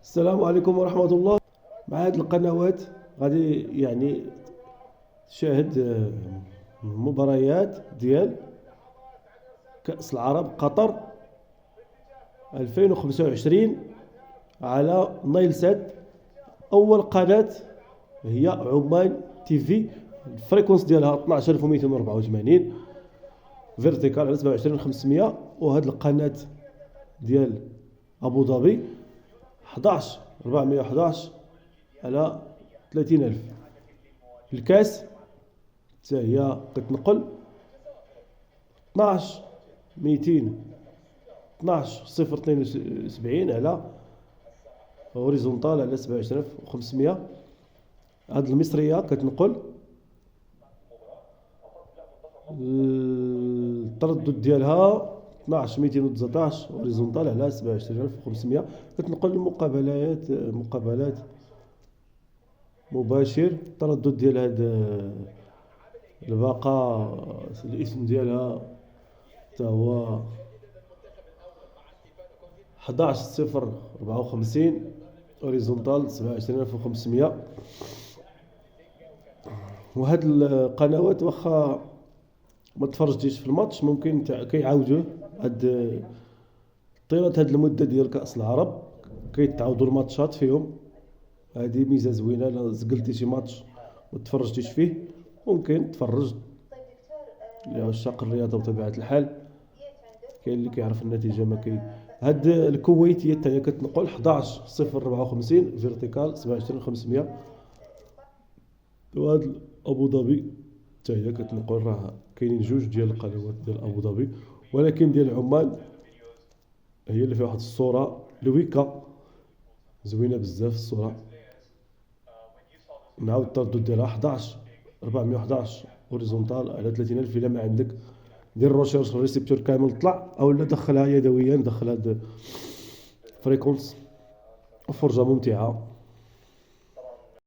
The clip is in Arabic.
السلام عليكم ورحمة الله. مع هذه القنوات غادي تشاهد مباريات ديال كأس العرب قطر 2025 على نايل سات. أول قناة هي عمان تي في، الفريكونس ديالها 12284 فيرتيكال على 27500. وهاد القناة ديال أبو ظبي 11411 على 30000. الكاس حتى هي كتنقل 12272 على هوريزونتال على 27500. هاد المصرية كتنقل التردد ديالها 12219 هوريزونتال على 27500. كتنقل مقابلات مباشر. التردد ديال هاد الباقة الاسم ديالها حتى هو 11054 هوريزونتال 27500. وهاد القنوات واخا ما تفرجتيش في الماتش ممكن كيعاودوه طيلة هاد المدة ديال كأس العرب، كيتعاودوا الماتشات فيهم. هذه ميزة زوينة. الا زقلتي شي ماتش ما تفرجتيش فيه ممكن تفرج لعشاق الرياضة بطبيعة الحال. كاين اللي كيعرف النتيجة ما كاين. هاد الكويتية حتى هي كتنقل 11054 فيرتيكال 27500. وهاد ابو ظبي حتى هي كتنقل. راه كاينين جوج ديال القنوات ديال ابو ظبي، ولكن ديال عمان هي اللي فيها واحد الصورة لويكا زوينة بزاف الصورة. نعاود التردد ديالها 11411 هوريزونتال على 30000. الا ما عندك دير روشيرش الريسيبتور كامل طلع، او لا دخلها يدويا، دخل هاد فريكونس. فرجة ممتعة.